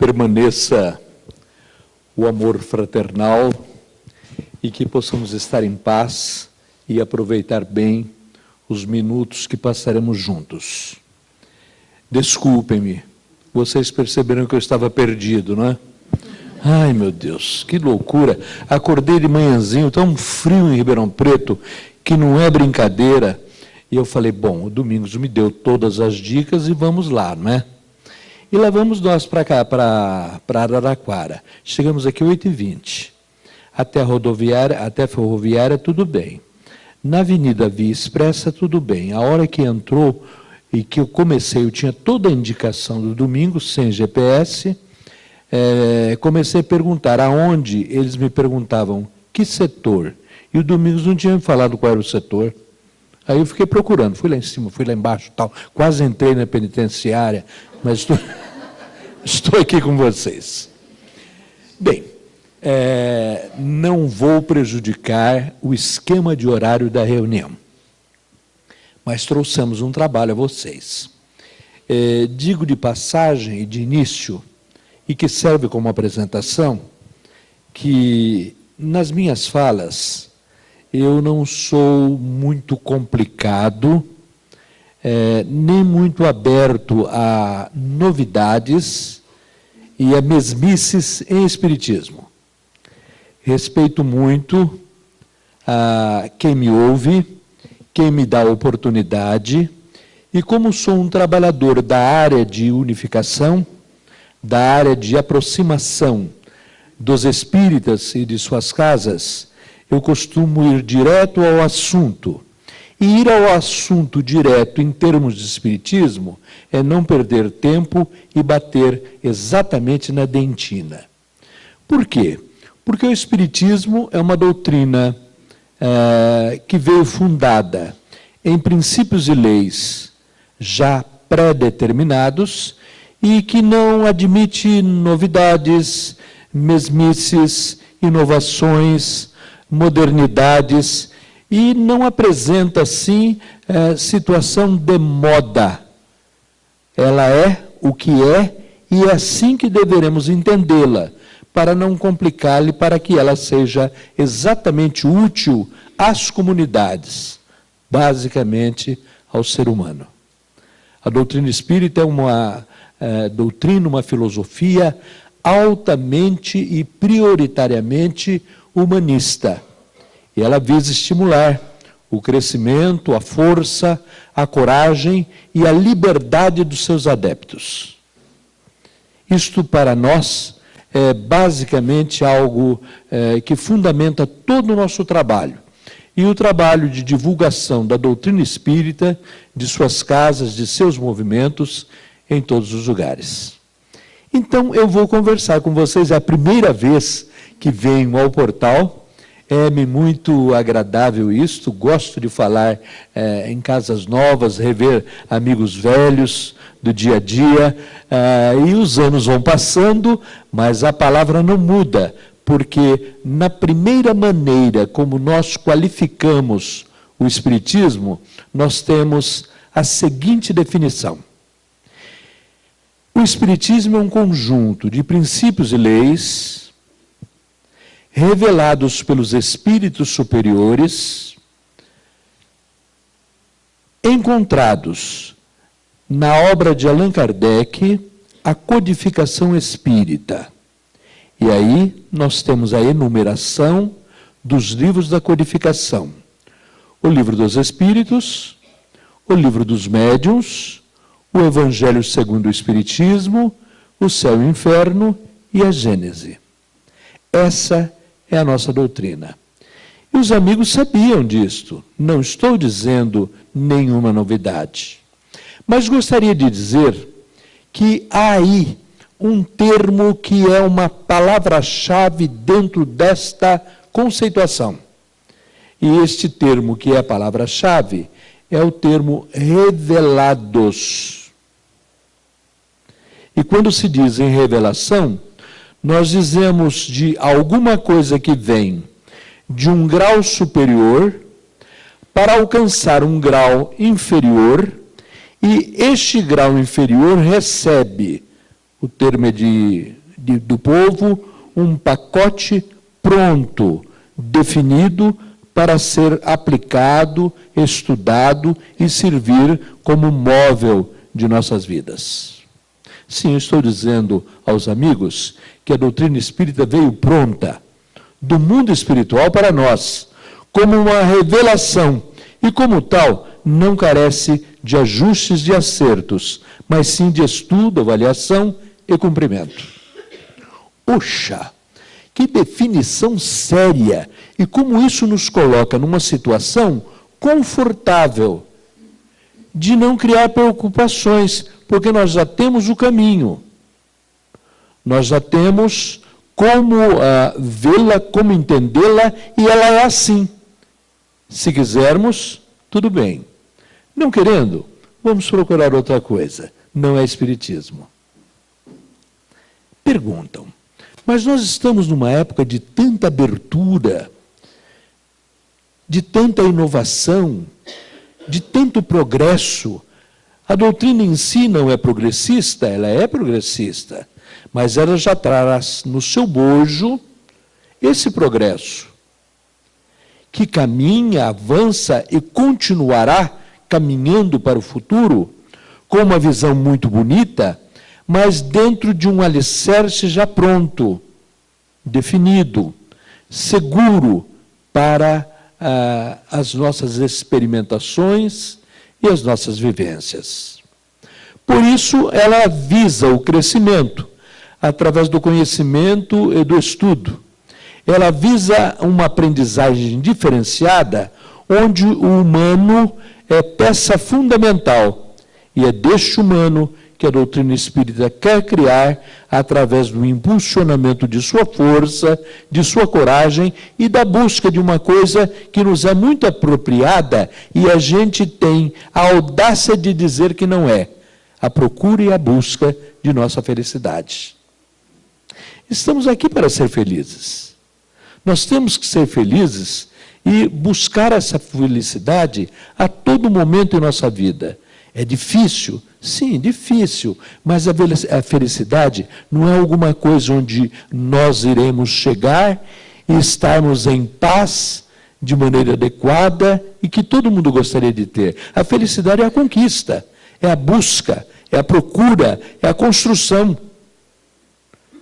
permaneça o amor fraternal e que possamos estar em paz e aproveitar bem os minutos que passaremos juntos. Desculpem-me, vocês perceberam que eu estava perdido, não é? Ai, meu Deus, que loucura. Acordei de manhãzinho, tão frio em Ribeirão Preto, que não é brincadeira. E eu falei, bom, o Domingos me deu todas as dicas e vamos lá, não é? E lá vamos nós para cá, para Araraquara. Chegamos aqui 8h20. Até a ferroviária, tudo bem. Na Avenida Via Expressa, tudo bem. A hora que entrou e que eu comecei, eu tinha toda a indicação do Domingos, sem GPS, comecei a perguntar aonde, eles me perguntavam que setor. E o Domingos não tinha me falado qual era o setor. Aí eu fiquei procurando, fui lá em cima, fui lá embaixo, tal, quase entrei na penitenciária, mas estou aqui com vocês. Bem, não vou prejudicar o esquema de horário da reunião, mas trouxemos um trabalho a vocês. Digo de passagem e de início, e que serve como apresentação, que nas minhas falas eu não sou muito complicado, nem muito aberto a novidades e a mesmices em espiritismo. Respeito muito a quem me ouve, quem me dá a oportunidade, e como sou um trabalhador da área de unificação, da área de aproximação dos espíritas e de suas casas, eu costumo ir direto ao assunto. E ir ao assunto direto em termos de espiritismo é não perder tempo e bater exatamente na dentina. Por quê? Porque o espiritismo é uma doutrina que veio fundada em princípios e leis já pré-determinados e que não admite novidades, mesmices, inovações, modernidades, e não apresenta, assim, situação de moda. Ela é o que é, e é assim que deveremos entendê-la, para não complicar-lhe, para que ela seja exatamente útil às comunidades, basicamente ao ser humano. A doutrina espírita é uma doutrina, uma filosofia altamente e prioritariamente humanista. E ela visa estimular o crescimento, a força, a coragem e a liberdade dos seus adeptos. Isto, para nós, é basicamente algo que fundamenta todo o nosso trabalho. E o trabalho de divulgação da doutrina espírita, de suas casas, de seus movimentos, em todos os lugares. Então, eu vou conversar com vocês, é a primeira vez que venho ao portal, é-me muito agradável isto, gosto de falar em casas novas, rever amigos velhos do dia a dia, e os anos vão passando, mas a palavra não muda, porque na primeira maneira como nós qualificamos o espiritismo, nós temos a seguinte definição. O espiritismo é um conjunto de princípios e leis revelados pelos espíritos superiores, encontrados na obra de Allan Kardec, A Codificação Espírita. E aí nós temos a enumeração dos livros da codificação. O Livro dos Espíritos, o Livro dos Médiuns, o Evangelho segundo o Espiritismo, o Céu e o Inferno e a Gênese. Essa é a nossa doutrina. E os amigos sabiam disto. Não estou dizendo nenhuma novidade. Mas gostaria de dizer que há aí um termo que é uma palavra-chave dentro desta conceituação. E este termo que é a palavra-chave é o termo revelados. E quando se diz em revelação, nós dizemos de alguma coisa que vem de um grau superior para alcançar um grau inferior, e este grau inferior recebe o termo é do povo, um pacote pronto, definido para ser aplicado, estudado e servir como móvel de nossas vidas. Sim, eu estou dizendo aos amigos que a doutrina espírita veio pronta do mundo espiritual para nós, como uma revelação, e como tal, não carece de ajustes de acertos, mas sim de estudo, avaliação e cumprimento. Oxa! Que definição séria! E como isso nos coloca numa situação confortável de não criar preocupações, porque nós já temos o caminho. Nós já temos como vê-la, como entendê-la, e ela é assim. Se quisermos, tudo bem. Não querendo, vamos procurar outra coisa. Não é espiritismo. Perguntam, mas nós estamos numa época de tanta abertura, de tanta inovação, de tanto progresso. A doutrina em si não é progressista, ela é progressista, mas ela já traz no seu bojo esse progresso, que caminha, avança e continuará caminhando para o futuro, com uma visão muito bonita, mas dentro de um alicerce já pronto, definido, seguro para as nossas experimentações e as nossas vivências. Por isso, ela visa o crescimento, através do conhecimento e do estudo. Ela visa uma aprendizagem diferenciada, onde o humano é peça fundamental, e é deste humano que a doutrina espírita quer criar através do impulsionamento de sua força, de sua coragem e da busca de uma coisa que nos é muito apropriada e a gente tem a audácia de dizer que não é: a procura e a busca de nossa felicidade. Estamos aqui para ser felizes. Nós temos que ser felizes e buscar essa felicidade a todo momento em nossa vida. É difícil? Sim, difícil, mas a felicidade não é alguma coisa onde nós iremos chegar e estarmos em paz de maneira adequada e que todo mundo gostaria de ter. A felicidade é a conquista, é a busca, é a procura, é a construção.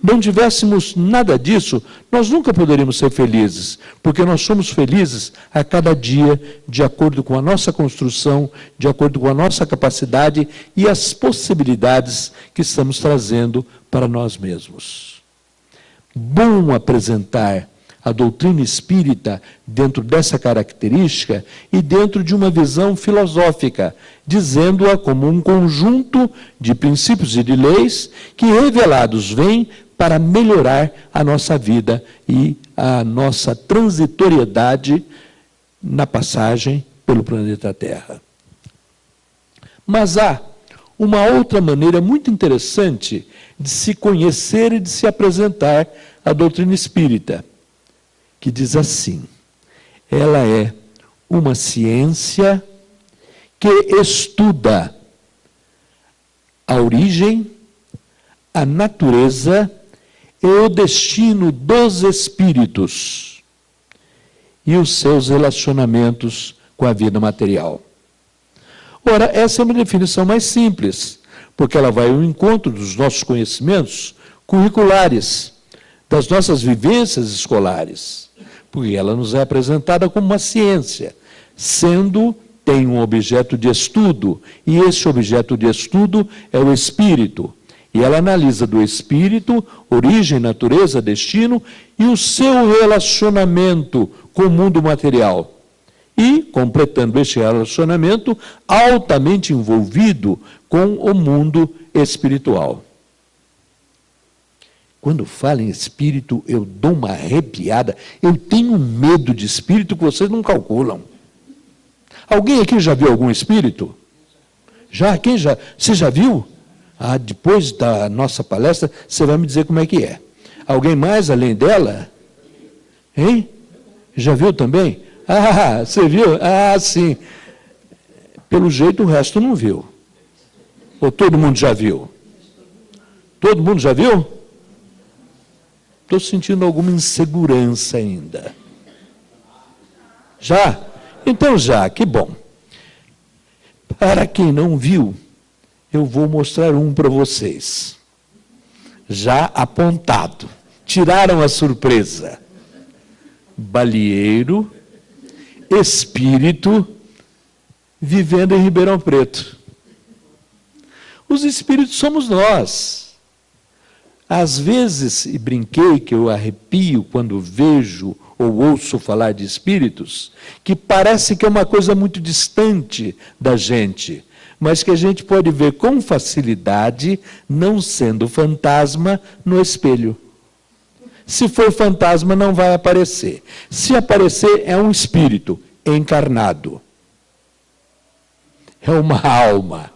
Não tivéssemos nada disso, nós nunca poderíamos ser felizes, porque nós somos felizes a cada dia, de acordo com a nossa construção, de acordo com a nossa capacidade e as possibilidades que estamos trazendo para nós mesmos. Bom apresentar a doutrina espírita dentro dessa característica e dentro de uma visão filosófica, dizendo-a como um conjunto de princípios e de leis que, revelados, vêm para melhorar a nossa vida e a nossa transitoriedade na passagem pelo planeta Terra. Mas há uma outra maneira muito interessante de se conhecer e de se apresentar a doutrina espírita, que diz assim: ela é uma ciência que estuda a origem, a natureza e o destino dos espíritos e os seus relacionamentos com a vida material. Ora, essa é uma definição mais simples, porque ela vai ao encontro dos nossos conhecimentos curriculares, das nossas vivências escolares, porque ela nos é apresentada como uma ciência, tem um objeto de estudo, e esse objeto de estudo é o espírito. E ela analisa do espírito, origem, natureza, destino e o seu relacionamento com o mundo material. E, completando este relacionamento, altamente envolvido com o mundo espiritual. Quando falo em espírito, eu dou uma arrepiada. Eu tenho medo de espírito que vocês não calculam. Alguém aqui já viu algum espírito? Já? Quem já? Você já viu? Depois da nossa palestra, você vai me dizer como é que é. Alguém mais além dela? Hein? Já viu também? Você viu? Sim. Pelo jeito, o resto não viu. Ou todo mundo já viu? Todo mundo já viu? Estou sentindo alguma insegurança ainda. Já? Então já, que bom. Para quem não viu, eu vou mostrar um para vocês. Já apontado. Tiraram a surpresa. Balieiro, espírito, vivendo em Ribeirão Preto. Os espíritos somos nós. Às vezes, e brinquei que eu arrepio quando vejo ou ouço falar de espíritos, que parece que é uma coisa muito distante da gente, mas que a gente pode ver com facilidade, não sendo fantasma, no espelho. Se for fantasma, não vai aparecer. Se aparecer, é um espírito encarnado. É uma alma,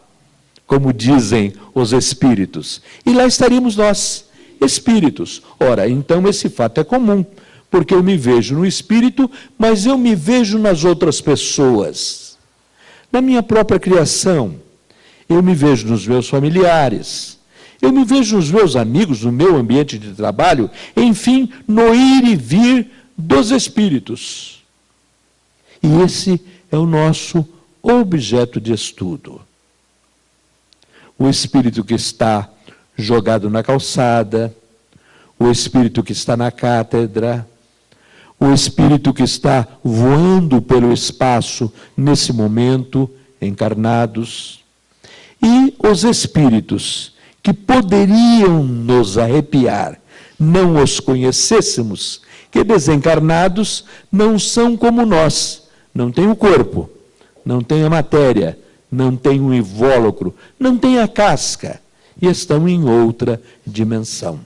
como dizem os espíritos. E lá estaríamos nós, espíritos. Ora, então esse fato é comum, porque eu me vejo no espírito, mas eu me vejo nas outras pessoas. Na minha própria criação, eu me vejo nos meus familiares, eu me vejo nos meus amigos, no meu ambiente de trabalho, enfim, no ir e vir dos espíritos. E esse é o nosso objeto de estudo. O espírito que está jogado na calçada, o espírito que está na cátedra, o espírito que está voando pelo espaço nesse momento, encarnados, e os espíritos que poderiam nos arrepiar, não os conhecêssemos, que desencarnados não são como nós, não têm o corpo, não têm a matéria, não têm o invólucro, não têm a casca, e estão em outra dimensão.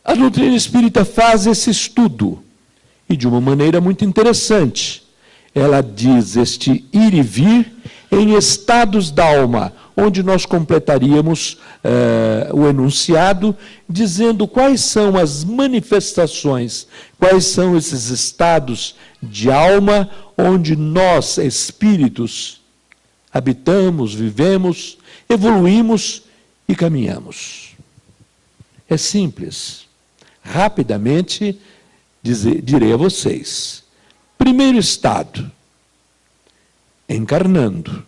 A doutrina espírita faz esse estudo, e de uma maneira muito interessante. Ela diz este ir e vir em estados da alma, onde nós completaríamos o enunciado, dizendo quais são as manifestações, quais são esses estados de alma, onde nós, espíritos, habitamos, vivemos, evoluímos e caminhamos. É simples. Rapidamente direi a vocês. Primeiro estado, encarnando.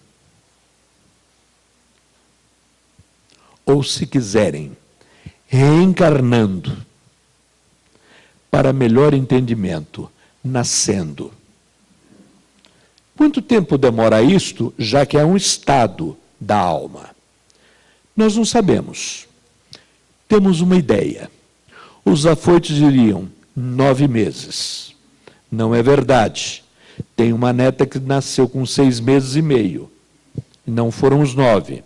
Ou, se quiserem, reencarnando. Para melhor entendimento, nascendo. Quanto tempo demora isto, já que é um estado da alma? Nós não sabemos. Temos uma ideia. Os afoitos diriam 9 meses. Não é verdade. Tem uma neta que nasceu com 6 meses e meio. Não foram os 9.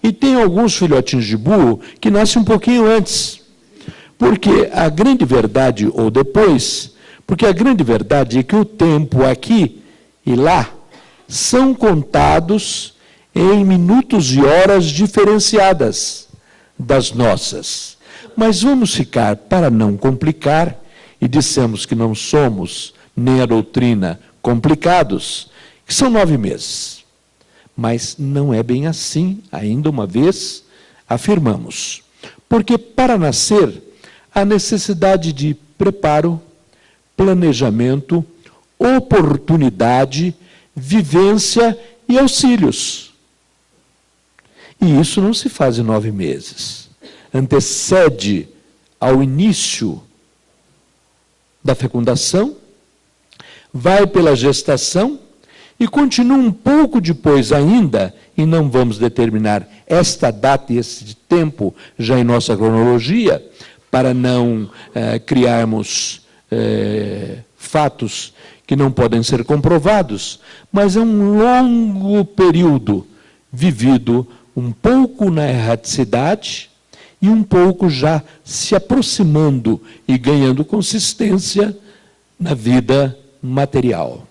E tem alguns filhotinhos de burro que nascem um pouquinho antes. Porque a grande verdade, ou depois, porque a grande verdade é que o tempo aqui e lá são contados em minutos e horas diferenciadas das nossas. Mas vamos ficar, para não complicar, e dissemos que não somos, nem a doutrina, complicados, que são 9 meses. Mas não é bem assim, ainda uma vez, afirmamos. Porque para nascer, há necessidade de preparo, planejamento, oportunidade, vivência e auxílios. E isso não se faz em 9 meses. Antecede ao início da fecundação, vai pela gestação e continua um pouco depois ainda, e não vamos determinar esta data e esse tempo já em nossa cronologia, para não criarmos fatos que não podem ser comprovados, mas é um longo período vivido um pouco na erraticidade e um pouco já se aproximando e ganhando consistência na vida material.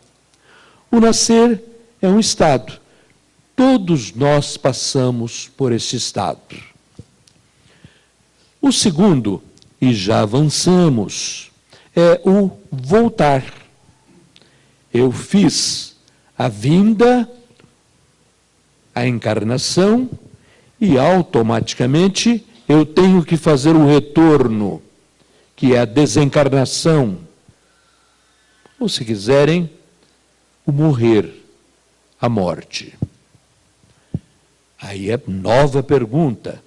O nascer é um estado. Todos nós passamos por esse estado. O segundo, e já avançamos, é o voltar. Eu fiz a vinda, a encarnação, e automaticamente eu tenho que fazer o retorno, que é a desencarnação. Ou, se quiserem, o morrer, a morte. Aí é nova pergunta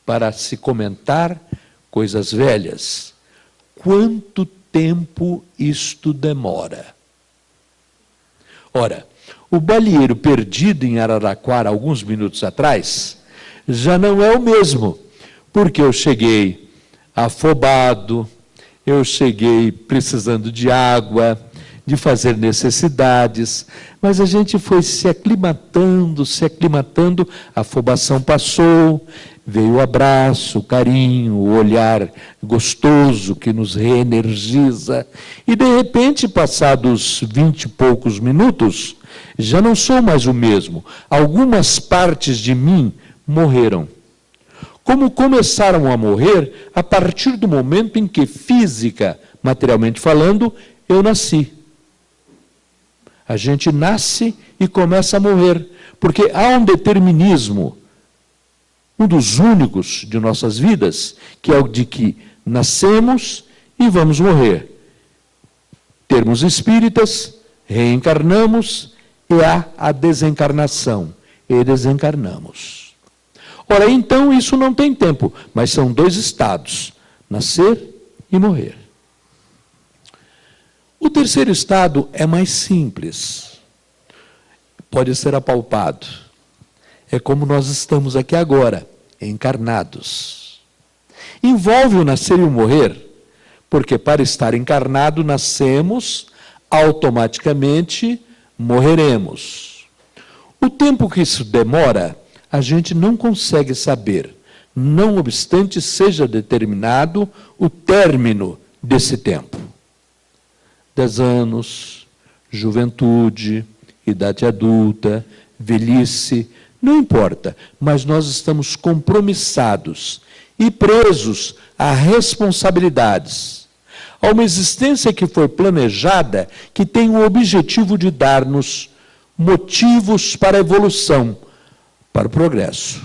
para se comentar coisas velhas. Quanto tempo isto demora? Ora, o baleeiro perdido em Araraquara, alguns minutos atrás, já não é o mesmo, porque eu cheguei afobado, eu cheguei precisando de água, de fazer necessidades, mas a gente foi se aclimatando, a afobação passou, veio o abraço, o carinho, o olhar gostoso que nos reenergiza, e de repente, passados 20 e poucos minutos, já não sou mais o mesmo. Algumas partes de mim morreram. Como começaram a morrer a partir do momento em que, física, materialmente falando, eu nasci. A gente nasce e começa a morrer, porque há um determinismo, um dos únicos de nossas vidas, que é o de que nascemos e vamos morrer. Termos espíritas, reencarnamos e há a desencarnação, e desencarnamos. Ora, então isso não tem tempo, mas são dois estados, nascer e morrer. O terceiro estado é mais simples, pode ser apalpado. É como nós estamos aqui agora, encarnados. Envolve o nascer e o morrer, porque para estar encarnado nascemos, automaticamente morreremos. O tempo que isso demora, a gente não consegue saber, não obstante seja determinado o término desse tempo. 10 anos, juventude, idade adulta, velhice, não importa, mas nós estamos compromissados e presos a responsabilidades, a uma existência que foi planejada, que tem o objetivo de dar-nos motivos para a evolução, para o progresso.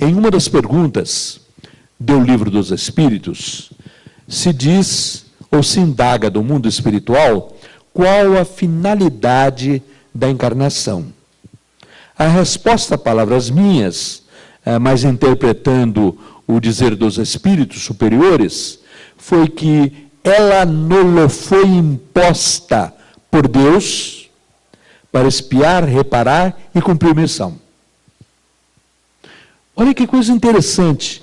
Em uma das perguntas do Livro dos Espíritos, se diz, ou se indaga do mundo espiritual, qual a finalidade da encarnação. A resposta, palavras minhas, mas interpretando o dizer dos espíritos superiores, foi que ela não foi imposta por Deus para espiar, reparar e cumprir missão. Olha que coisa interessante,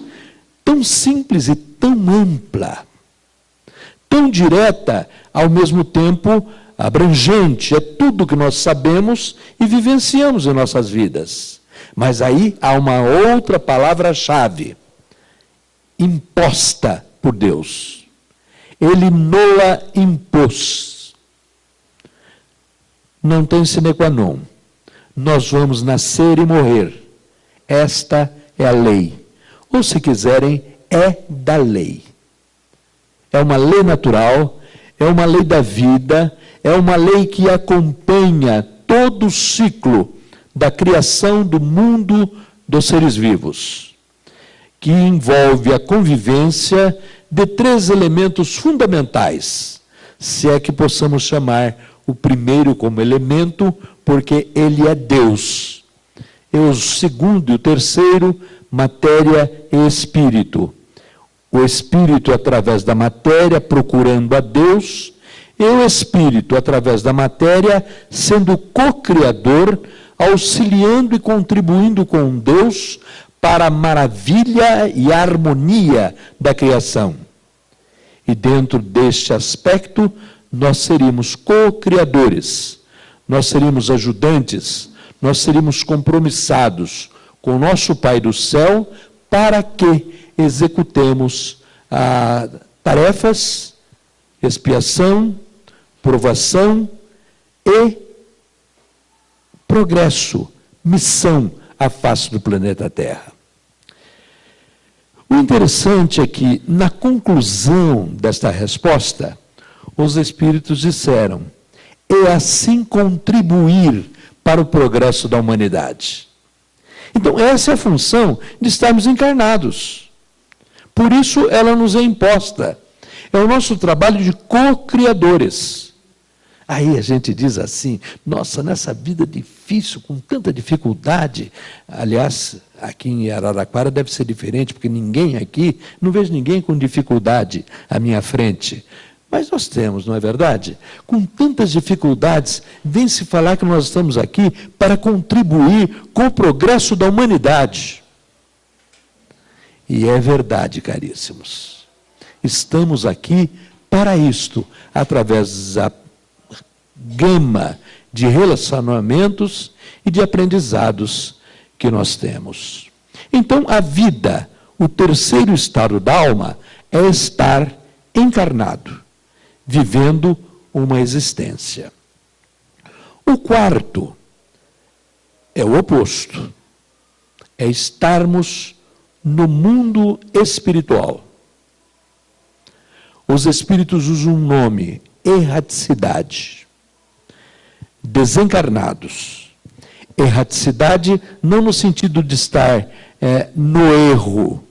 tão simples e tão ampla, tão direta, ao mesmo tempo abrangente, é tudo que nós sabemos e vivenciamos em nossas vidas. Mas aí há uma outra palavra-chave, imposta por Deus. Ele nola impôs. Não tem sine qua non. Nós vamos nascer e morrer. Esta é a lei. Ou, se quiserem, é da lei. É uma lei natural, é uma lei da vida, é uma lei que acompanha todo o ciclo da criação do mundo dos seres vivos, que envolve a convivência de 3 elementos fundamentais, se é que possamos chamar o primeiro como elemento, porque ele é Deus. E o segundo e o terceiro, matéria e espírito. O espírito através da matéria, procurando a Deus, e o espírito através da matéria, sendo co-criador, auxiliando e contribuindo com Deus para a maravilha e a harmonia da criação. E dentro deste aspecto, nós seríamos co-criadores, nós seríamos ajudantes, nós seríamos compromissados com o nosso Pai do céu para que executemos tarefas, expiação, provação e progresso, missão à face do planeta Terra. O interessante é que, na conclusão desta resposta, os Espíritos disseram, é assim contribuir para o progresso da humanidade. Então, essa é a função de estarmos encarnados. Por isso, ela nos é imposta. É o nosso trabalho de co-criadores. Aí a gente diz assim, nossa, nessa vida difícil, com tanta dificuldade, aliás, aqui em Araraquara deve ser diferente, porque ninguém aqui, não vejo ninguém com dificuldade à minha frente. Mas nós temos, não é verdade? Com tantas dificuldades, vem se falar que nós estamos aqui para contribuir com o progresso da humanidade. E é verdade, caríssimos. Estamos aqui para isto, através da gama de relacionamentos e de aprendizados que nós temos. Então, a vida, o terceiro estado da alma, é estar encarnado, vivendo uma existência. O quarto é o oposto, é estarmos no mundo espiritual. Os espíritos usam um nome, erraticidade. Desencarnados. Erraticidade não no sentido de estar no erro,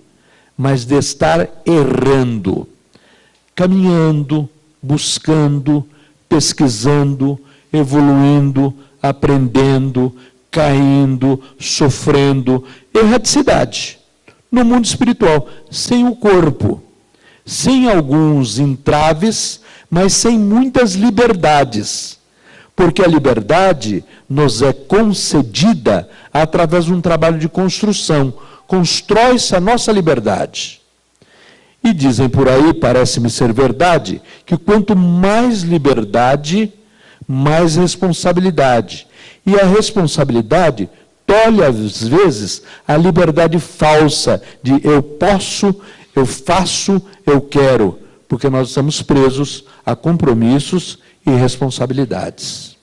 mas de estar errando, caminhando, buscando, pesquisando, evoluindo, aprendendo, caindo, sofrendo. Erraticidade. No mundo espiritual, sem o corpo, sem alguns entraves, mas sem muitas liberdades. Porque a liberdade nos é concedida através de um trabalho de construção. Constrói-se a nossa liberdade. E dizem por aí, parece-me ser verdade, que quanto mais liberdade, mais responsabilidade. E a responsabilidade tolhe, às vezes, a liberdade falsa de eu posso, eu faço, eu quero. Porque nós estamos presos a compromissos e responsabilidades.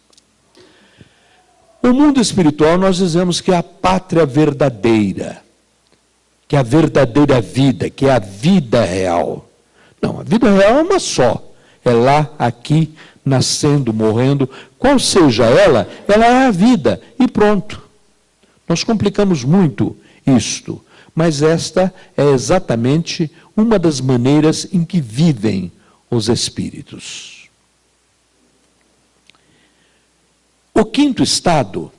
O mundo espiritual, nós dizemos que é a pátria verdadeira, que é a verdadeira vida, que é a vida real. Não, a vida real é uma só. É lá, aqui, nascendo, morrendo. Qual seja ela é a vida. E pronto. Nós complicamos muito isto, mas esta é exatamente uma das maneiras em que vivem os espíritos. O quinto estado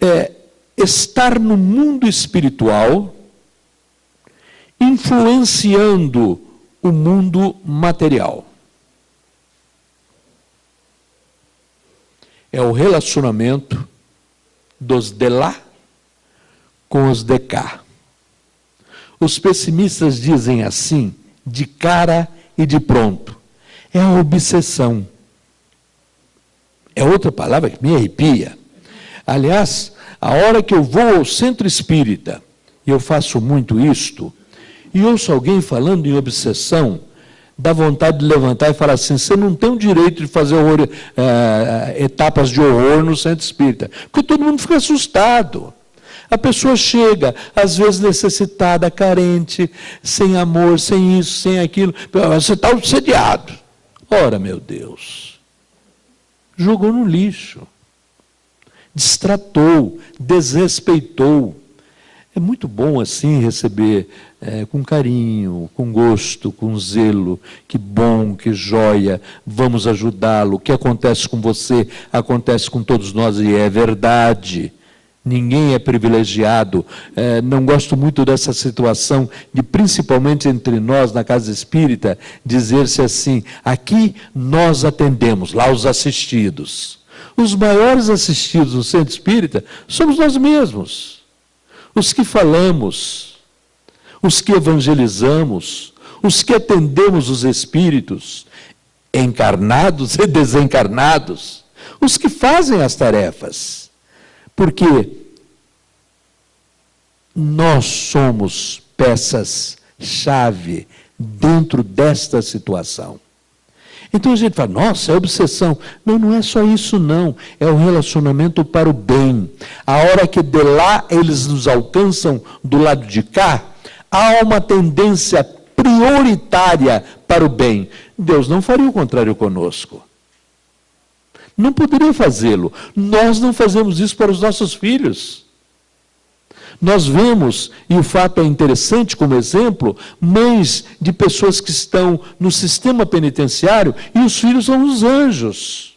é estar no mundo espiritual, influenciando o mundo material. É o relacionamento dos de lá com os de cá. Os pessimistas dizem assim, de cara e de pronto. É a obsessão. É outra palavra que me arrepia. Aliás, a hora que eu vou ao centro espírita, e eu faço muito isto, e ouço alguém falando em obsessão, dá vontade de levantar e falar assim, você não tem o direito de fazer etapas de horror no centro espírita. Porque todo mundo fica assustado. A pessoa chega, às vezes necessitada, carente, sem amor, sem isso, sem aquilo. Você está obsediado. Ora, meu Deus. Jogou no lixo, destratou, desrespeitou. É muito bom assim receber com carinho, com gosto, com zelo. Que bom, que joia, vamos ajudá-lo. O que acontece com você, acontece com todos nós e é verdade. Ninguém é privilegiado. Não gosto muito dessa situação de, principalmente entre nós, na casa espírita, dizer-se assim, aqui nós atendemos, lá os assistidos. Os maiores assistidos no centro espírita somos nós mesmos. Os que falamos, os que evangelizamos, os que atendemos os espíritos, encarnados e desencarnados, os que fazem as tarefas. Porque nós somos peças-chave dentro desta situação. Então a gente fala, nossa, é obsessão. Não, não é só isso não. É o relacionamento para o bem. A hora que de lá eles nos alcançam do lado de cá, há uma tendência prioritária para o bem. Deus não faria o contrário conosco. Não poderia fazê-lo. Nós não fazemos isso para os nossos filhos. Nós vemos, e o fato é interessante como exemplo, mães de pessoas que estão no sistema penitenciário e os filhos são os anjos.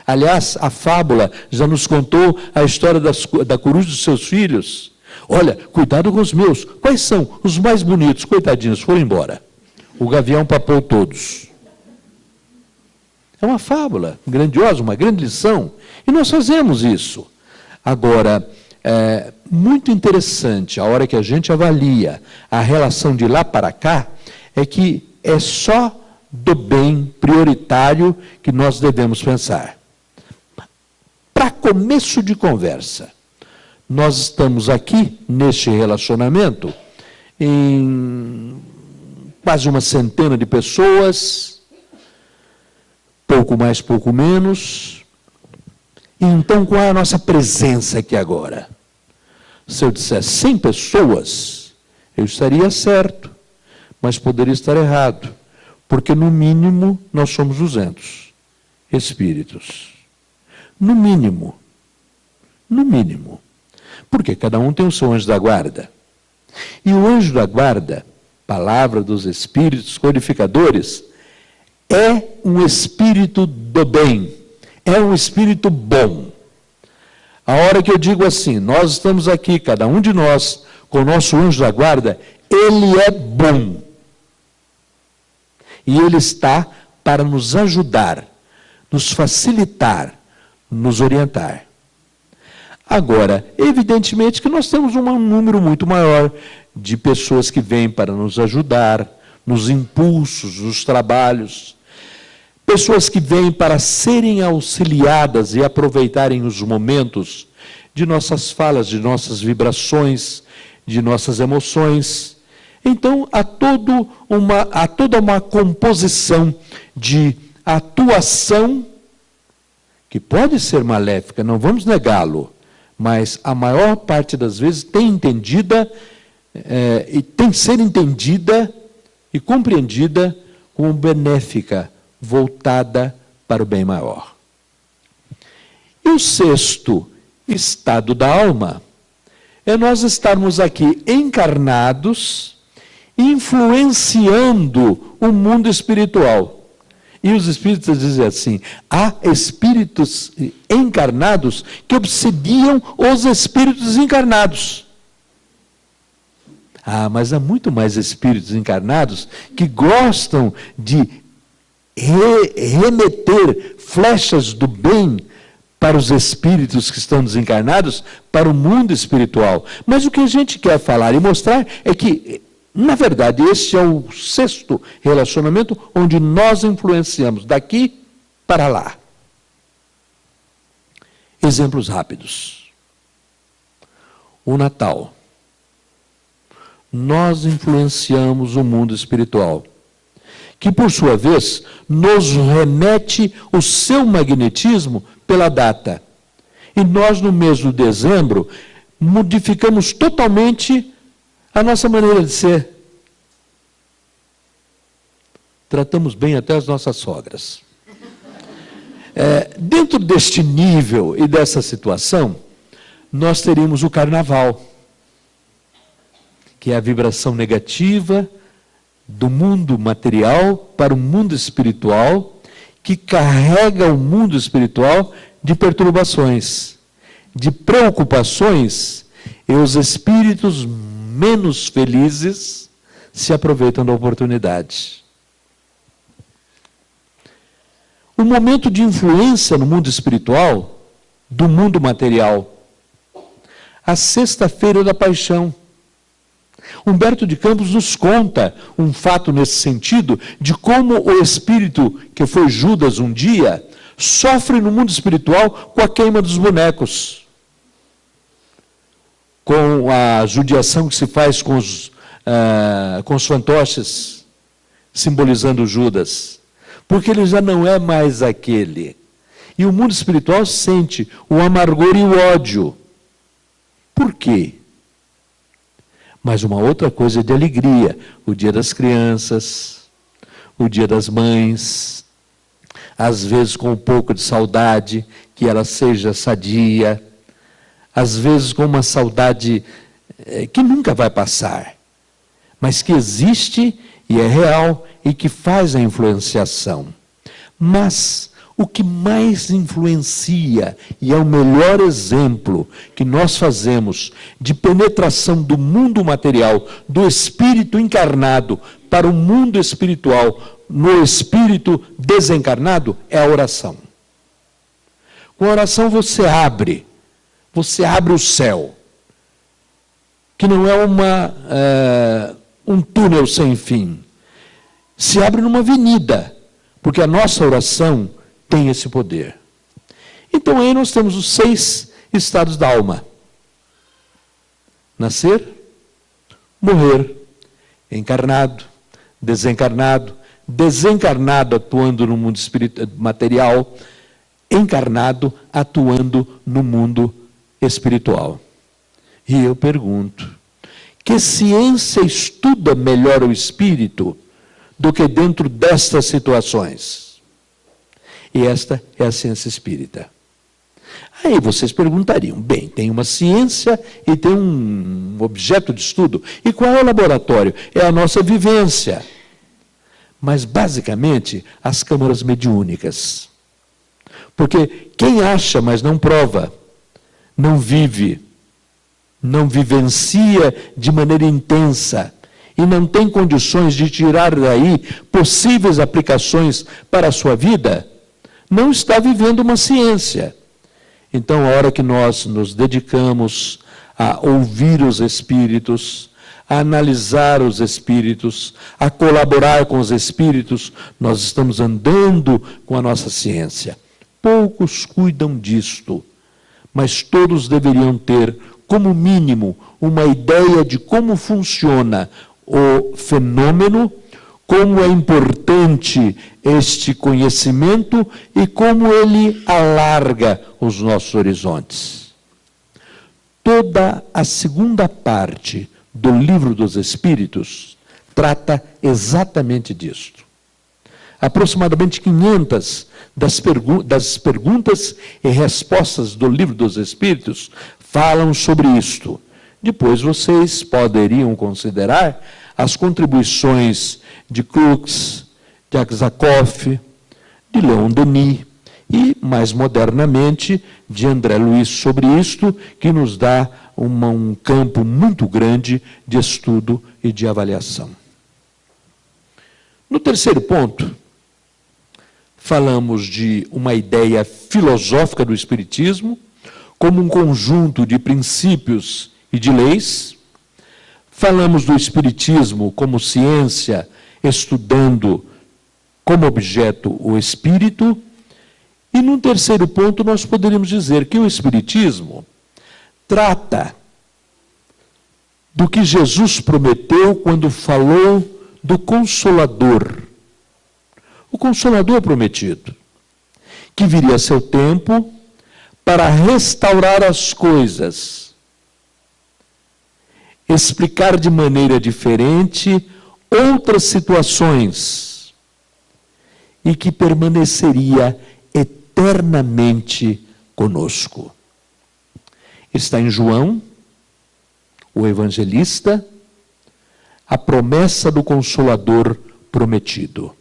Aliás, a fábula já nos contou a história da coruja dos seus filhos. Olha, cuidado com os meus. Quais são os mais bonitos? Coitadinhos, foram embora. O gavião papou todos. É uma fábula grandiosa, uma grande lição. E nós fazemos isso. Agora, é muito interessante, a hora que a gente avalia a relação de lá para cá, é que é só do bem prioritário que nós devemos pensar. Para começo de conversa, nós estamos aqui, neste relacionamento, em quase uma centena de pessoas, pouco mais, pouco menos. Então, qual é a nossa presença aqui agora? Se eu dissesse 100 pessoas, eu estaria certo, mas poderia estar errado, porque no mínimo nós somos 200 espíritos. No mínimo. No mínimo. Porque cada um tem o seu anjo da guarda. E o anjo da guarda, palavra dos espíritos codificadores, é um espírito do bem. É um espírito bom. A hora que eu digo assim, nós estamos aqui, cada um de nós, com o nosso anjo da guarda, ele é bom. E ele está para nos ajudar, nos facilitar, nos orientar. Agora, evidentemente que nós temos um número muito maior de pessoas que vêm para nos ajudar, nos impulsos, nos trabalhos, pessoas que vêm para serem auxiliadas e aproveitarem os momentos de nossas falas, de nossas vibrações, de nossas emoções. Então, há toda uma composição de atuação que pode ser maléfica, não vamos negá-lo, mas a maior parte das vezes tem que ser entendida e compreendida como benéfica, voltada para o bem maior. E o sexto estado da alma é nós estarmos aqui encarnados, influenciando o mundo espiritual. E os espíritos dizem assim, há espíritos encarnados que obsediam os espíritos encarnados. Ah, mas há muito mais espíritos encarnados que gostam de remeter flechas do bem para os espíritos que estão desencarnados, para o mundo espiritual. Mas o que a gente quer falar e mostrar é que, na verdade, este é o sexto relacionamento onde nós influenciamos daqui para lá. Exemplos rápidos. O Natal. Nós influenciamos o mundo espiritual, que, por sua vez, nos remete o seu magnetismo pela data. E nós, no mês de dezembro, modificamos totalmente a nossa maneira de ser. Tratamos bem até as nossas sogras. Dentro deste nível e dessa situação, nós teríamos o carnaval, que é a vibração negativa do mundo material para o mundo espiritual, que carrega o mundo espiritual de perturbações, de preocupações, e os espíritos menos felizes se aproveitam da oportunidade. O momento de influência no mundo espiritual, do mundo material, a sexta-feira da paixão. Humberto de Campos nos conta um fato nesse sentido, de como o espírito, que foi Judas um dia, sofre no mundo espiritual com a queima dos bonecos, com a judiação que se faz com os fantoches, simbolizando Judas, porque ele já não é mais aquele. E o mundo espiritual sente o amargor e o ódio. Por quê? Mas uma outra coisa de alegria, o dia das crianças, o dia das mães, às vezes com um pouco de saudade, que ela seja sadia, às vezes com uma saudade que nunca vai passar, mas que existe e é real e que faz a influenciação. Mas o que mais influencia, e é o melhor exemplo que nós fazemos de penetração do mundo material, do espírito encarnado para o mundo espiritual, no espírito desencarnado, é a oração. Com a oração você abre o céu, que não é um túnel sem fim. Se abre numa avenida, porque a nossa oração tem esse poder. Então aí nós temos os 6 estados da alma: nascer, morrer, encarnado, desencarnado, desencarnado atuando no mundo material, encarnado atuando no mundo espiritual. E eu pergunto, que ciência estuda melhor o espírito do que dentro destas situações? E esta é a ciência espírita. Aí vocês perguntariam, bem, tem uma ciência e tem um objeto de estudo. E qual é o laboratório? É a nossa vivência. Mas, basicamente, as câmaras mediúnicas. Porque quem acha, mas não prova, não vive, não vivencia de maneira intensa e não tem condições de tirar daí possíveis aplicações para a sua vida, não está vivendo uma ciência. Então, a hora que nós nos dedicamos a ouvir os espíritos, a analisar os espíritos, a colaborar com os espíritos, nós estamos andando com a nossa ciência. Poucos cuidam disto, mas todos deveriam ter, como mínimo, uma ideia de como funciona o fenômeno, como é importante este conhecimento e como ele alarga os nossos horizontes. Toda a segunda parte do Livro dos Espíritos trata exatamente disto. Aproximadamente 500 das perguntas e respostas do Livro dos Espíritos falam sobre isto. Depois vocês poderiam considerar as contribuições de Crookes, de Aksakoff, de Leon Denis e, mais modernamente, de André Luiz sobre isto, que nos dá um campo muito grande de estudo e de avaliação. No terceiro ponto, falamos de uma ideia filosófica do Espiritismo, como um conjunto de princípios e de leis. Falamos do Espiritismo como ciência, estudando como objeto o Espírito. E no terceiro ponto nós poderíamos dizer que o Espiritismo trata do que Jesus prometeu quando falou do Consolador. O Consolador prometido, que viria a seu tempo para restaurar as coisas, explicar de maneira diferente outras situações e que permaneceria eternamente conosco. Está em João, o evangelista, a promessa do Consolador prometido.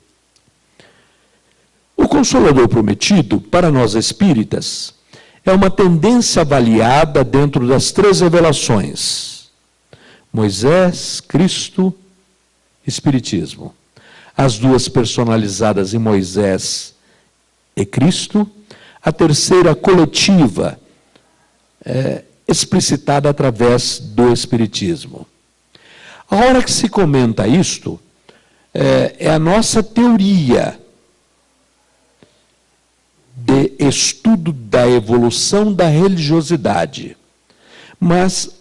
O Consolador prometido, para nós espíritas, é uma tendência avaliada dentro das 3 revelações: Moisés, Cristo, Espiritismo. As 2 personalizadas em Moisés e Cristo, a terceira coletiva, explicitada através do Espiritismo. A hora que se comenta isto, é a nossa teoria de estudo da evolução da religiosidade. Mas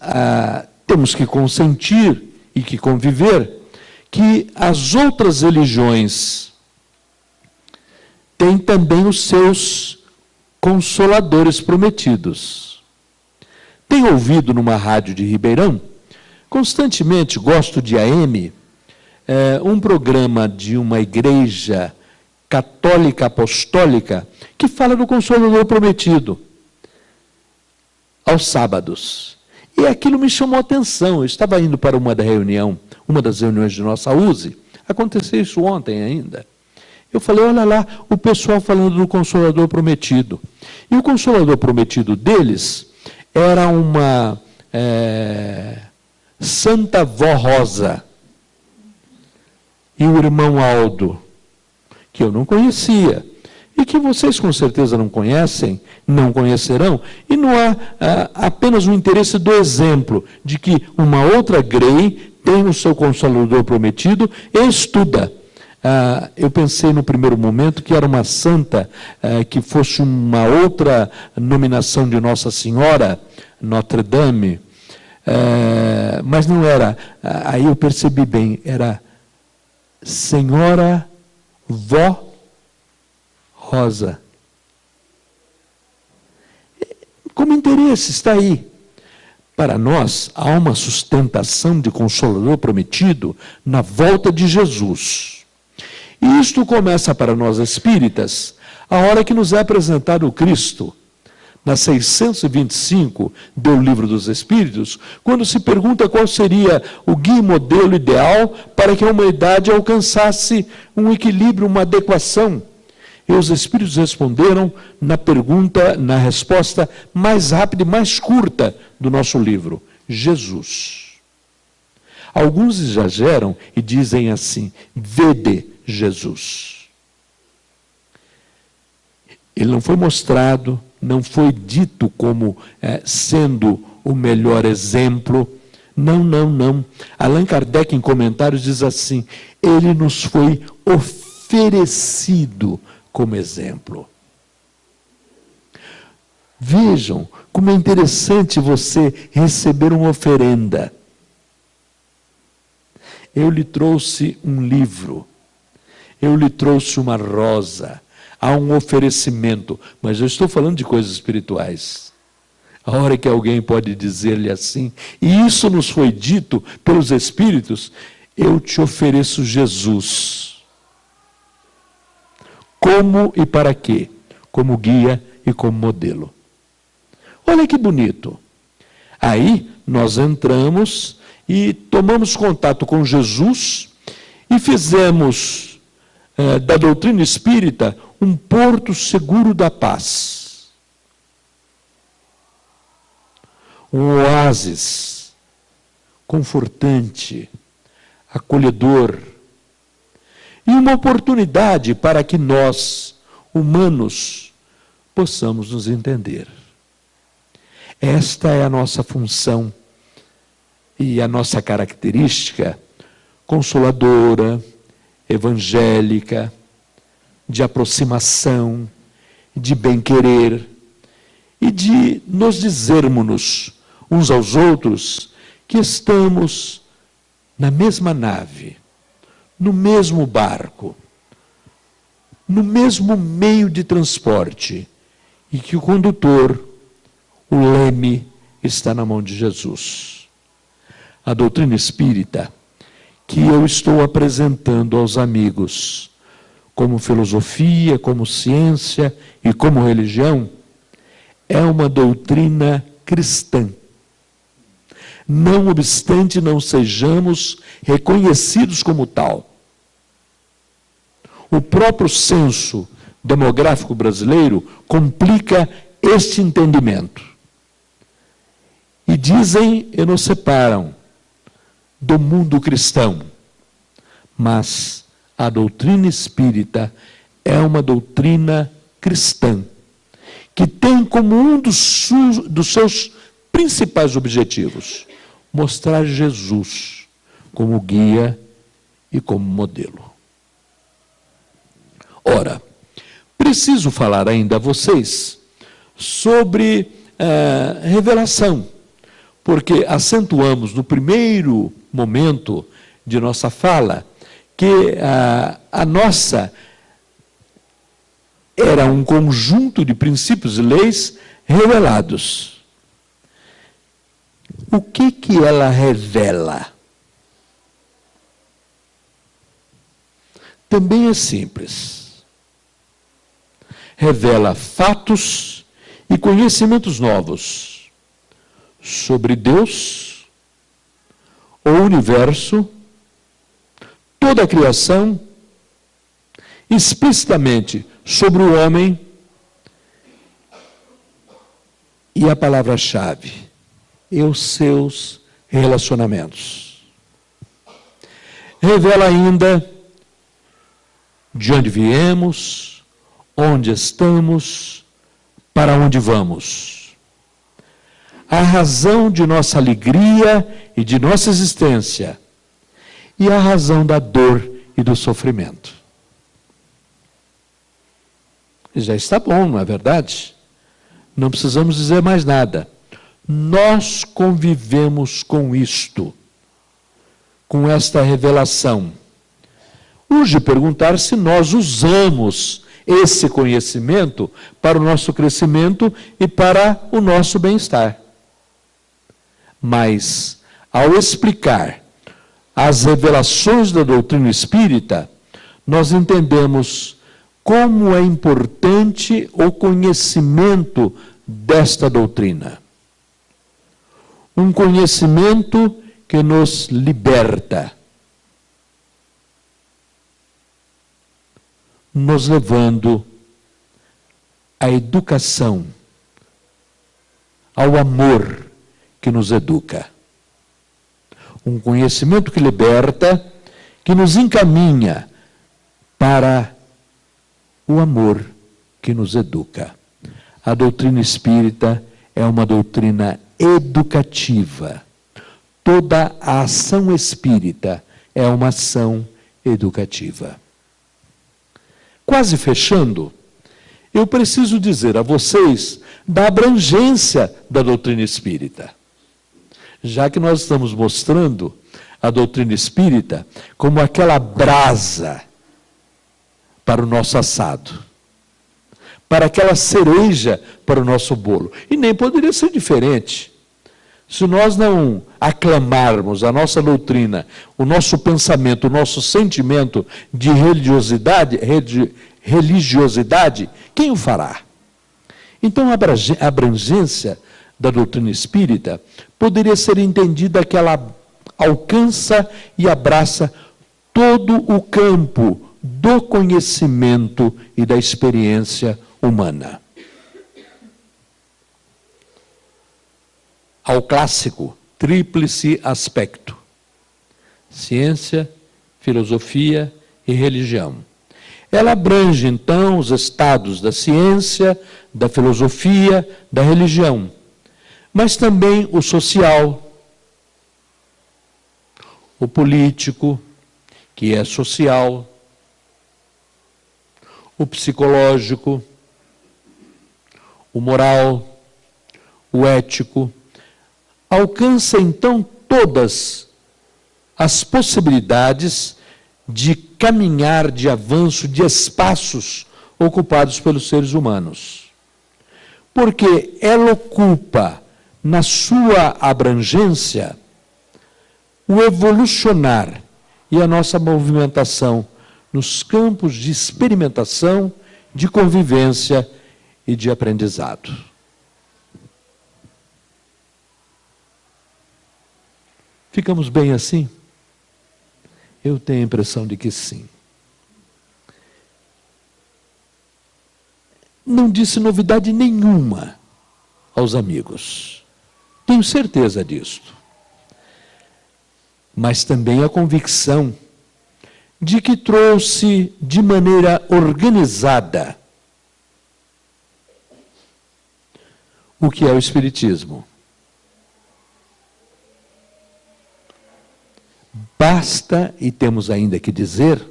temos que consentir e que conviver que as outras religiões têm também os seus consoladores prometidos. Tenho ouvido numa rádio de Ribeirão, constantemente, gosto de AM, um programa de uma igreja católica apostólica que fala do Consolador prometido. aos sábados. E aquilo me chamou a atenção. Eu estava indo para uma das reuniões de nossa USE. Aconteceu isso ontem ainda. Eu falei, olha lá, o pessoal falando do Consolador Prometido. E o Consolador Prometido deles era uma Santa Vó Rosa. E o irmão Aldo, que eu não conhecia. E que vocês com certeza não conhecem, não conhecerão. E não há apenas o interesse do exemplo de que uma outra Grey tem o seu Consolador Prometido e estuda. Eu pensei no primeiro momento que era uma santa, que fosse uma outra nominação de Nossa Senhora, Notre Dame, mas não era. Aí eu percebi bem, era Senhora Vó Rosa. Como interesse está aí. Para nós, há uma sustentação de Consolador Prometido na volta de Jesus. E isto começa para nós espíritas, a hora que nos é apresentado o Cristo, na 625 do Livro dos Espíritos, quando se pergunta qual seria o guia e modelo ideal para que a humanidade alcançasse um equilíbrio, uma adequação. E os Espíritos responderam na resposta mais rápida e mais curta do nosso livro: Jesus. Alguns exageram e dizem assim: vede Jesus. Ele não foi mostrado, não foi dito como sendo o melhor exemplo. Não, não, não. Allan Kardec, em comentários, diz assim: ele nos foi oferecido como exemplo. Vejam como é interessante você receber uma oferenda. Eu lhe trouxe um livro, eu lhe trouxe uma rosa, há um oferecimento, mas eu estou falando de coisas espirituais. A hora que alguém pode dizer-lhe assim, e isso nos foi dito pelos Espíritos: eu te ofereço Jesus. Como e para quê? Como guia e como modelo. Olha que bonito. Aí nós entramos e tomamos contato com Jesus e fizemos da doutrina espírita um porto seguro da paz. Um oásis confortante, acolhedor. E uma oportunidade para que nós, humanos, possamos nos entender. Esta é a nossa função e a nossa característica consoladora, evangélica, de aproximação, de bem-querer e de nos dizermos uns aos outros que estamos na mesma nave, no mesmo barco, no mesmo meio de transporte, e que o condutor, o leme, está na mão de Jesus. A doutrina espírita, que eu estou apresentando aos amigos, como filosofia, como ciência e como religião, é uma doutrina cristã. Não obstante não sejamos reconhecidos como tal. O próprio censo demográfico brasileiro complica este entendimento. E dizem e nos separam do mundo cristão. Mas a doutrina espírita é uma doutrina cristã, que tem como um dos seus principais objetivos mostrar Jesus como guia e como modelo. Ora, preciso falar ainda a vocês sobre revelação, porque acentuamos no primeiro momento de nossa fala que a nossa era um conjunto de princípios e leis revelados. O que ela revela? Também é simples. Revela fatos e conhecimentos novos. sobre Deus, o universo, toda a criação, explicitamente sobre o homem, e a palavra-chave, e os seus relacionamentos. Revela ainda de onde viemos, onde estamos, para onde vamos. A razão de nossa alegria e de nossa existência, e a razão da dor e do sofrimento. Já está bom, não é verdade? Não precisamos dizer mais nada. Nós convivemos com isto, com esta revelação. Urge perguntar se nós usamos esse conhecimento para o nosso crescimento e para o nosso bem-estar. Mas, ao explicar as revelações da doutrina espírita, nós entendemos como é importante o conhecimento desta doutrina. Um conhecimento que nos liberta, nos levando à educação, ao amor que nos educa. Um conhecimento que liberta, que nos encaminha para o amor que nos educa. A doutrina espírita é uma doutrina educativa. Toda a ação espírita é uma ação educativa. Quase fechando, eu preciso dizer a vocês da abrangência da doutrina espírita. Já que nós estamos mostrando a doutrina espírita como aquela brasa para o nosso assado, para aquela cereja para o nosso bolo. E nem poderia ser diferente. Se nós não aclamarmos a nossa doutrina, o nosso pensamento, o nosso sentimento de religiosidade, quem o fará? Então, a abrangência da doutrina espírita poderia ser entendida que ela alcança e abraça todo o campo do conhecimento e da experiência humana. Ao clássico tríplice aspecto: ciência, filosofia e religião. Ela abrange, então, os estados da ciência, da filosofia, da religião, mas também o social, o político, que é social, o psicológico, o moral, o ético. Alcança, então, todas as possibilidades de caminhar, de avanço, de espaços ocupados pelos seres humanos. Porque ela ocupa, na sua abrangência, o evolucionar e a nossa movimentação nos campos de experimentação, de convivência e de aprendizado. Ficamos bem assim? Eu tenho a impressão de que sim. Não disse novidade nenhuma aos amigos. Tenho certeza disto. Mas também a convicção de que trouxe de maneira organizada o que é o Espiritismo. Basta, e temos ainda que dizer,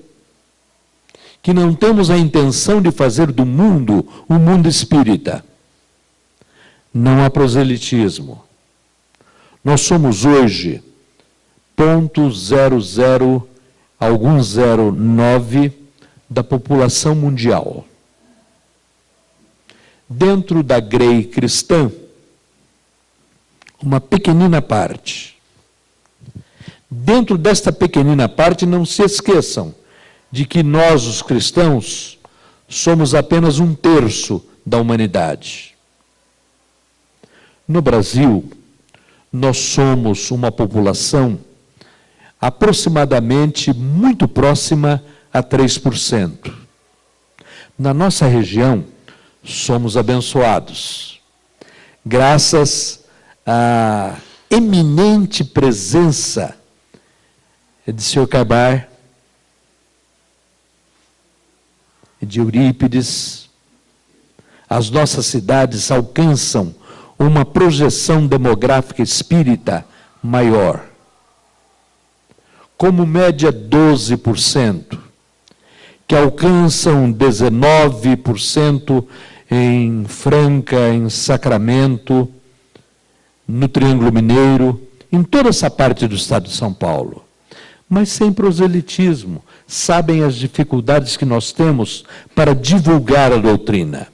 que não temos a intenção de fazer do mundo um mundo espírita. Não há proselitismo. Nós somos hoje 0,0009 da população mundial. Dentro da grei cristã, uma pequenina parte. Dentro desta pequenina parte, não se esqueçam de que nós, os cristãos, somos apenas 1/3 da humanidade. No Brasil, nós somos uma população aproximadamente muito próxima a 3%. Na nossa região, somos abençoados, graças à eminente presença de Sr. Cabar, de Eurípides. As nossas cidades alcançam uma projeção demográfica espírita maior. Como média 12%, que alcançam 19% em Franca, em Sacramento, no Triângulo Mineiro, em toda essa parte do estado de São Paulo. Mas sem proselitismo, sabem as dificuldades que nós temos para divulgar a doutrina.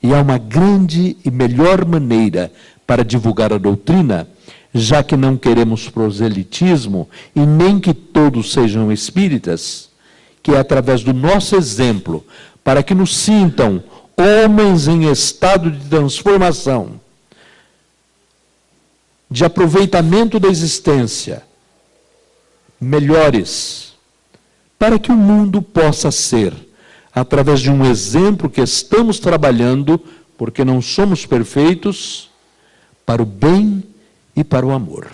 E há uma grande e melhor maneira para divulgar a doutrina, já que não queremos proselitismo e nem que todos sejam espíritas, que é através do nosso exemplo, para que nos sintam homens em estado de transformação, de aproveitamento da existência, melhores, para que o mundo possa ser, através de um exemplo que estamos trabalhando, porque não somos perfeitos, para o bem e para o amor.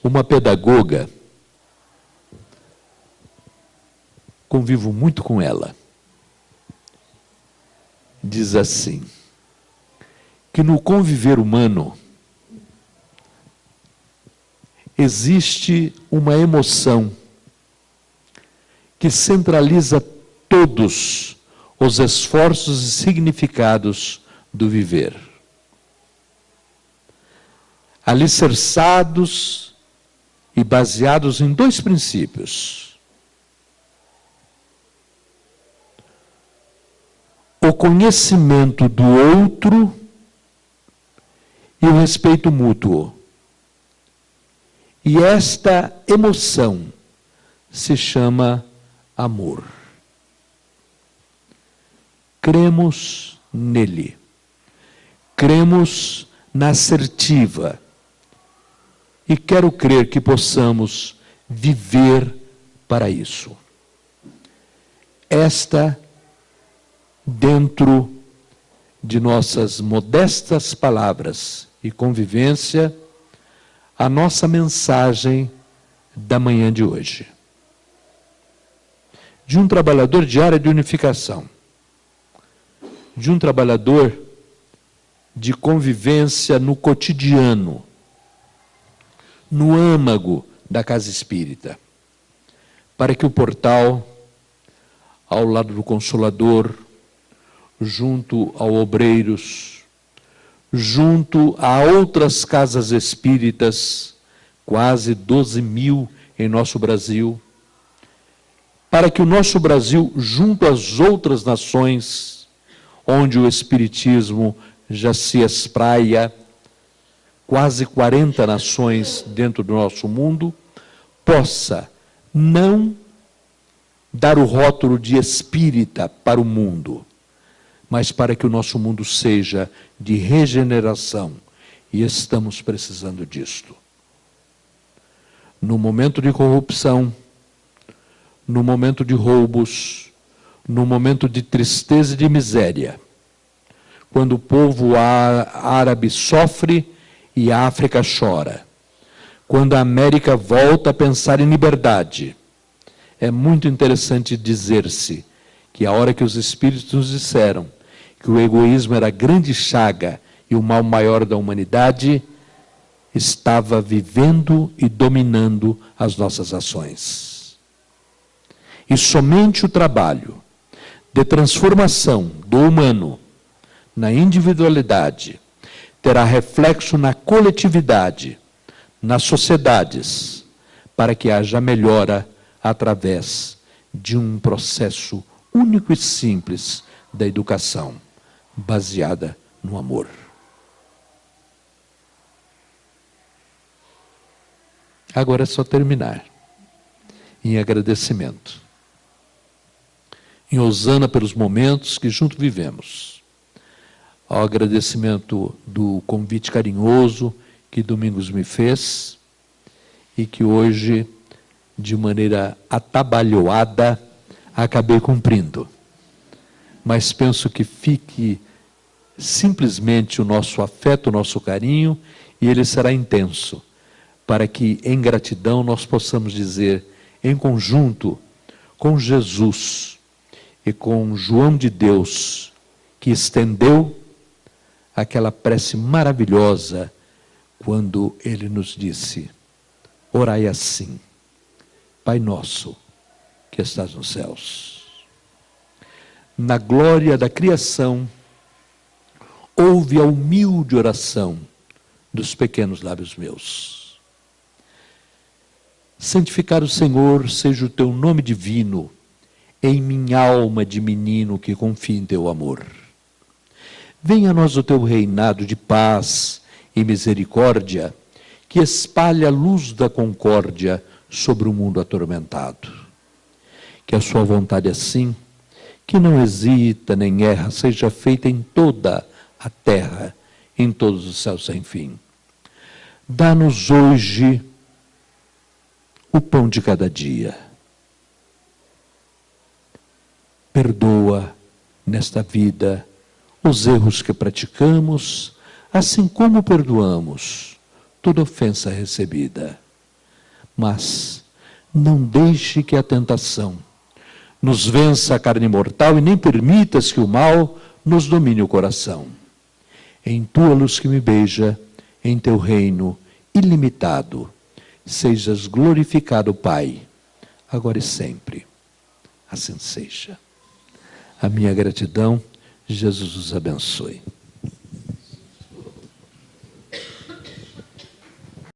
Uma pedagoga, convivo muito com ela, diz assim, que no conviver humano existe uma emoção que centraliza todos os esforços e significados do viver. Alicerçados e baseados em dois princípios: o conhecimento do outro e o respeito mútuo. E esta emoção se chama amor. Cremos nele. Cremos na assertiva. E quero crer que possamos viver para isso. Esta, dentro de nossas modestas palavras e convivência, a nossa mensagem da manhã de hoje. De um trabalhador de área de unificação, de um trabalhador de convivência no cotidiano, no âmago da casa espírita, para que o portal, ao lado do Consolador, junto ao Obreiros, junto a outras casas espíritas, quase 12.000 em nosso Brasil, para que o nosso Brasil, junto às outras nações, onde o Espiritismo já se espraia, quase 40 nações dentro do nosso mundo, possa não dar o rótulo de espírita para o mundo, mas para que o nosso mundo seja de regeneração, e estamos precisando disto. No momento de corrupção, no momento de roubos, no momento de tristeza e de miséria, quando o povo árabe sofre e a África chora, quando a América volta a pensar em liberdade, é muito interessante dizer-se que a hora que os Espíritos nos disseram que o egoísmo era a grande chaga e o mal maior da humanidade, estava vivendo e dominando as nossas ações. E somente o trabalho de transformação do humano na individualidade terá reflexo na coletividade, nas sociedades, para que haja melhora através de um processo único e simples da educação, baseada no amor. Agora é só terminar em agradecimento, em hosana pelos momentos que juntos vivemos, ao agradecimento do convite carinhoso que Domingos me fez e que hoje, de maneira atabalhoada, acabei cumprindo. Mas penso que fique simplesmente o nosso afeto, o nosso carinho, e ele será intenso, para que, em gratidão, nós possamos dizer, em conjunto com Jesus e com João de Deus, que estendeu aquela prece maravilhosa, quando ele nos disse: orai assim, Pai nosso, que estás nos céus. Na glória da criação, ouve a humilde oração dos pequenos lábios meus. Santificado, Senhor, seja o teu nome divino, em minha alma de menino que confia em teu amor. Venha a nós o teu reinado de paz e misericórdia, que espalha a luz da concórdia sobre o mundo atormentado. Que a sua vontade assim, que não hesita nem erra, seja feita em toda a terra, em todos os céus sem fim. Dá-nos hoje o pão de cada dia. Perdoa nesta vida os erros que praticamos, assim como perdoamos toda ofensa recebida. Mas não deixe que a tentação nos vença a carne mortal e nem permitas que o mal nos domine o coração. Em tua luz que me beija, em teu reino ilimitado, sejas glorificado, Pai, agora e sempre. Assim seja. A minha gratidão, Jesus os abençoe.